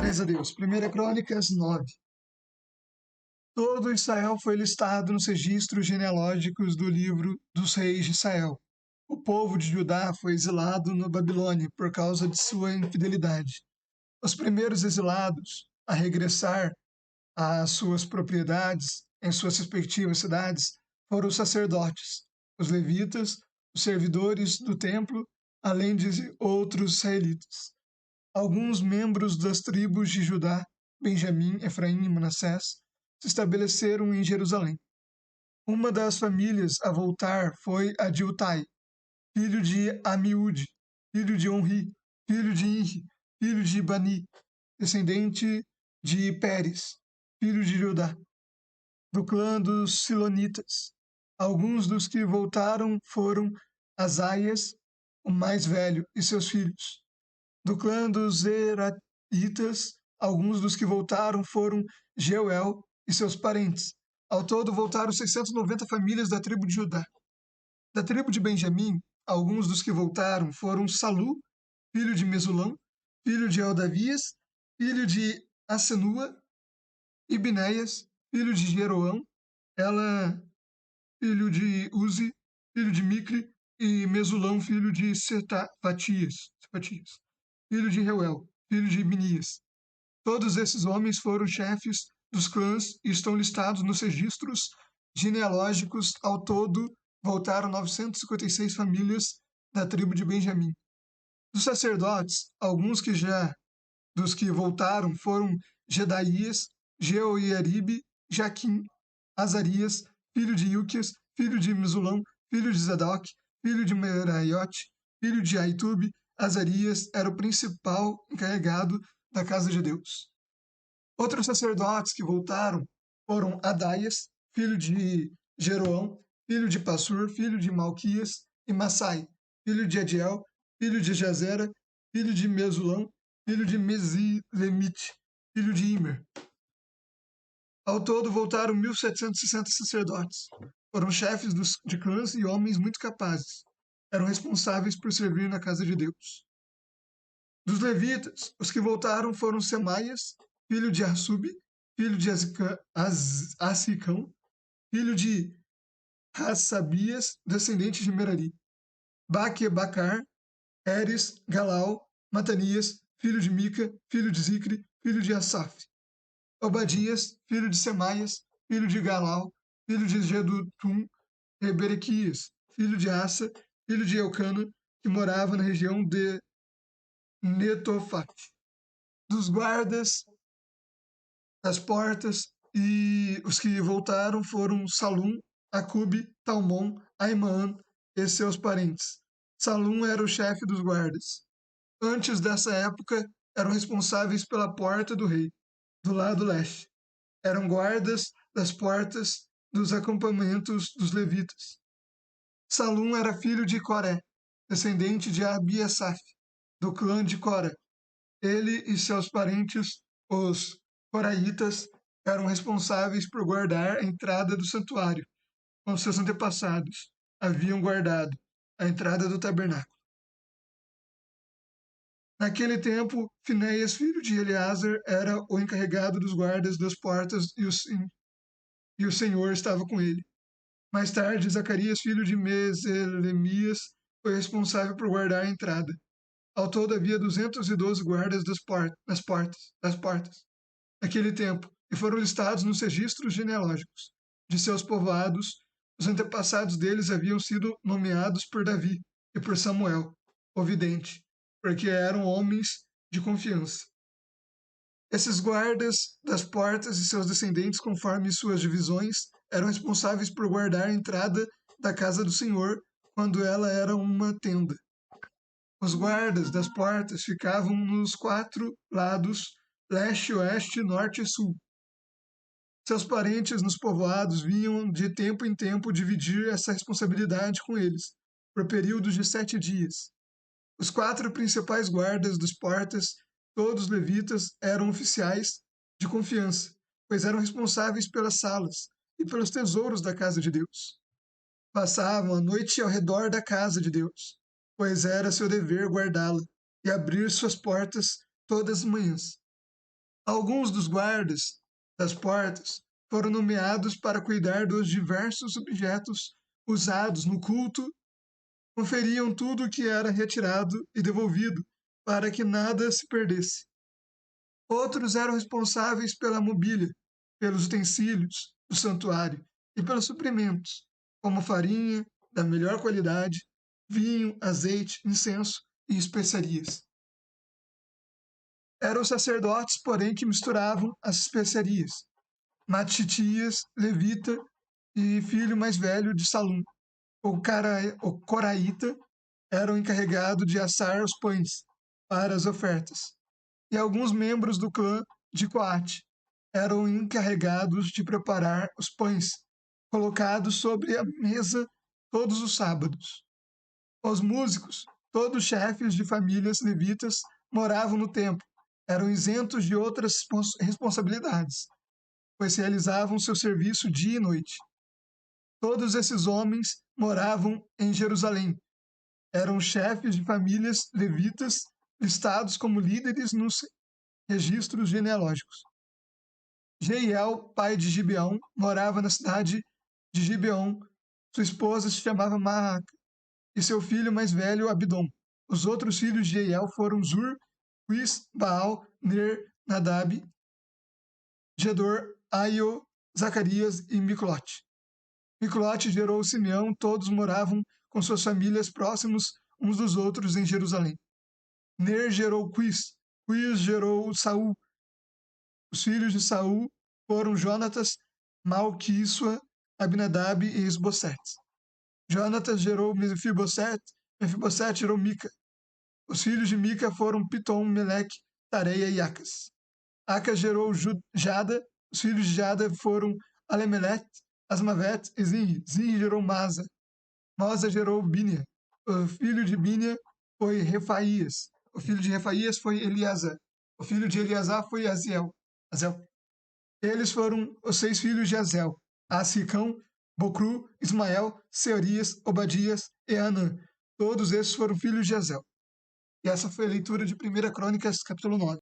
Glórias a Deus. 1 Crônicas 9. Todo Israel foi listado nos registros genealógicos do livro dos reis de Israel. O povo de Judá foi exilado na Babilônia por causa de sua infidelidade. Os primeiros exilados a regressar às suas propriedades em suas respectivas cidades foram os sacerdotes, os levitas, os servidores do templo, além de outros israelitas. Alguns membros das tribos de Judá, Benjamim, Efraim e Manassés se estabeleceram em Jerusalém. Uma das famílias a voltar foi a de Utai, filho de Amiúde, filho de Onri, filho de Inri, filho de Bani, descendente de Pérez, filho de Judá, do clã dos Silonitas. Alguns dos que voltaram foram Azaias, o mais velho, e seus filhos. Do clã dos Zeraitas, alguns dos que voltaram foram Jeuel e seus parentes. Ao todo, voltaram 690 famílias da tribo de Judá. Da tribo de Benjamim, alguns dos que voltaram foram Salu, filho de Mesulão, filho de Eldavias, filho de Assenua, e Binéias, filho de Jeroão, ela, filho de Uzi, filho de Micre, e Mesulão, filho de Setafatias, filho de Reuel, filho de Binias. Todos esses homens foram chefes dos clãs e estão listados nos registros genealógicos. Ao todo, voltaram 956 famílias da tribo de Benjamim. Dos sacerdotes, alguns dos que voltaram foram Gedaías, Jeoiaribe, Jaquim, Azarias, filho de Ilquias, filho de Mesulão, filho de Zadok, filho de Meraiote, filho de Aitube. Azarias era o principal encarregado da casa de Deus. Outros sacerdotes que voltaram foram Adaias, filho de Jeroão, filho de Passur, filho de Malquias, e Massai, filho de Adiel, filho de Jazera, filho de Mesulão, filho de Mesilemite, filho de Imer. Ao todo voltaram 1.760 sacerdotes. Foram chefes de clãs e homens muito capazes. Eram responsáveis por servir na casa de Deus. Dos levitas, os que voltaram foram Semaias, filho de Assub, filho de Assicão, filho de Hassabias, descendente de Merari, Bacar, Eres, Galal, Matanias, filho de Mica, filho de Zicre, filho de Asaf, Obadias, filho de Semaias, filho de Galal, filho de Gedutum, e Berequias, filho de Assa, filho de Elcana, que morava na região de Netofate. Dos guardas das portas, e os que voltaram foram Salum, Acube, Talmon, Aimã e seus parentes. Salum era o chefe dos guardas. Antes dessa época, eram responsáveis pela porta do rei, do lado leste. Eram guardas das portas dos acampamentos dos levitas. Salum era filho de Coré, descendente de Abiasaf, do clã de Coré. Ele e seus parentes, os coraitas, eram responsáveis por guardar a entrada do santuário, como seus antepassados haviam guardado a entrada do tabernáculo. Naquele tempo, Finéias, filho de Eleazar, era o encarregado dos guardas das portas e o Senhor estava com ele. Mais tarde, Zacarias, filho de Meselemias, foi responsável por guardar a entrada. Ao todo havia 212 guardas das portas, naquele tempo, e foram listados nos registros genealógicos de seus povoados. Os antepassados deles haviam sido nomeados por Davi e por Samuel, o vidente, porque eram homens de confiança. Esses guardas das portas e seus descendentes, conforme suas divisões, eram responsáveis por guardar a entrada da casa do Senhor quando ela era uma tenda. Os guardas das portas ficavam nos 4 lados, leste, oeste, norte e sul. Seus parentes nos povoados vinham de tempo em tempo dividir essa responsabilidade com eles, por períodos de 7 dias. Os 4 principais guardas das portas, todos levitas, eram oficiais de confiança, pois eram responsáveis pelas salas e pelos tesouros da casa de Deus. Passavam a noite ao redor da casa de Deus, pois era seu dever guardá-la e abrir suas portas todas as manhãs. Alguns dos guardas das portas foram nomeados para cuidar dos diversos objetos usados no culto, conferiam tudo o que era retirado e devolvido, para que nada se perdesse. Outros eram responsáveis pela mobília, pelos utensílios do santuário e pelos suprimentos, como farinha da melhor qualidade, vinho, azeite, incenso e especiarias. Eram os sacerdotes, porém, que misturavam as especiarias. Matitias, levita e filho mais velho de Salum, o coraíta, era o encarregado de assar os pães para as ofertas. E alguns membros do clã de Coate eram encarregados de preparar os pães, colocados sobre a mesa todos os sábados. Os músicos, todos chefes de famílias levitas, moravam no templo, eram isentos de outras responsabilidades, pois realizavam seu serviço dia e noite. Todos esses homens moravam em Jerusalém, eram chefes de famílias levitas, listados como líderes nos registros genealógicos. Jeiel, pai de Gibeão, morava na cidade de Gibeão. Sua esposa se chamava Maaca, e seu filho mais velho, Abidom. Os outros filhos de Jeiel foram Zur, Quis, Baal, Ner, Nadab, Gedor, Aio, Zacarias e Micote. Micote gerou Simeão, todos moravam com suas famílias próximos uns dos outros em Jerusalém. Ner gerou Quis, Quis gerou Saul. Os filhos de Saul foram Jonatas, Malquissua, Abinadab e Esbocete. Jonatas gerou Mefibosete, Mefibosete gerou Mica. Os filhos de Mica foram Pitom, Meleque, Tareia e Acas. Acas gerou Jada. Os filhos de Jada foram Alemelete, Asmavet e Zinri. Zinri gerou Masa. Masa gerou Bínia. O filho de Bínia foi Refaías. O filho de Refaías foi Eliasar. O filho de Eliasar foi Azel. Eles foram os 6 filhos de Azel: Assicão, Bocru, Ismael, Seorias, Obadias e Anã. Todos esses foram filhos de Azel. E essa foi a leitura de 1 Crônicas, capítulo 9.